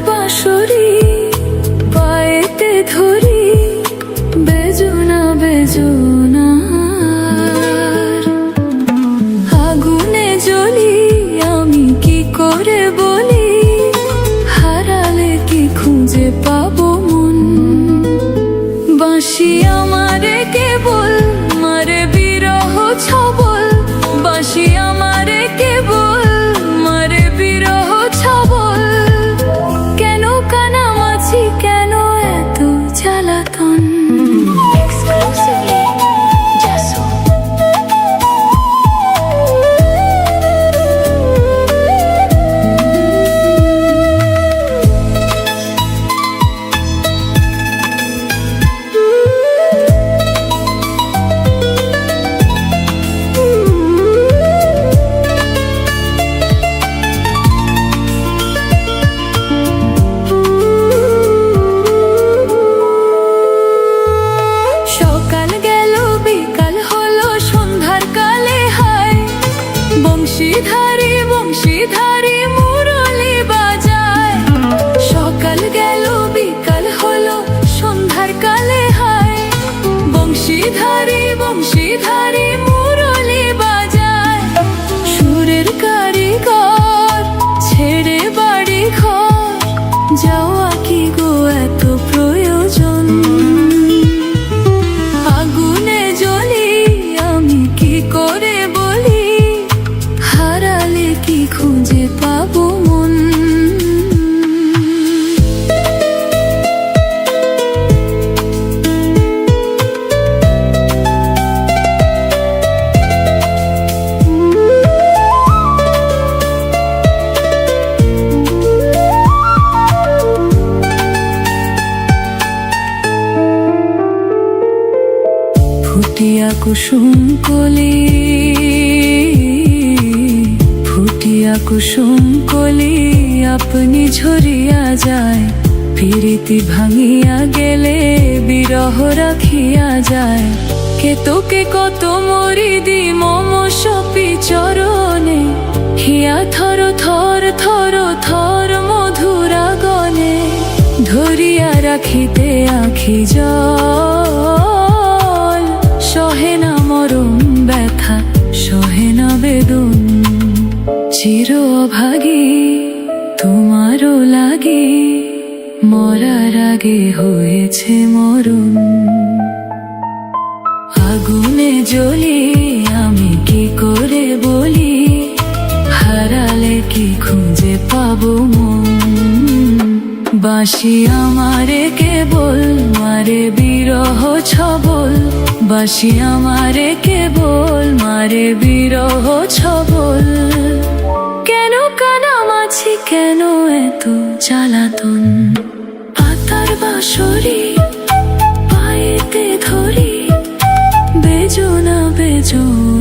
বাঁশরি পায়েতে ধরি বেজুনা বেজুনা আগুনে জ্বলি আমি কি করে বলি হারালে কি খুঁজে পাবো মন বাঁশি আমারে কেবল মারে বিরহ ছবল বাঁশি আমারে কেবল মারে বিরহ ছবল কেন এত জ্বালাতন বংশীধারী বংশীধারী মুরলি বাজায় সকাল গেল বিকাল হলো সন্ধ্যার কালে হায় বংশীধারী বংশীধারী মুরলি বাজায় সুরের কারিগর ছেড়ে বাড়ি ঘর যাওয়া কি গো এত প্রয়োজন আগুনে জ্বলি আমি কি করে বলি হারালে কি খুঁজে পাবো মন ফুটিয়া কুসুম কলি ফুটিয়া কুসুম কলি আপনি ঝরিয়া যায় প্রীতি ভাঙিয়া গেলে বিরহ রাখিয়া যায় কে তোকে কত মরি দি মম সপি চরণে হিয়া থর থর থর থর মধুরা গনে ধরিয়া রাখিতে আখি জল সহে না মরণ ব্যথা সহে না বেদন চির অভাগী তোমারও লাগে মরার আগে হয়েছে মরণ আগুনে জ্বলি আমি কি করে বলি হারালে কি খুঁজে পাবো মন বাঁশি আমারে কেবল মারে বিরহ ছবল বাঁশি আমারে কেবল মারে বিরহ ছবল কেন কানামাছি কেন এত জ্বালাতন পাতার বাঁশরি পায়েতে ধরি বেজুনা বেজুনা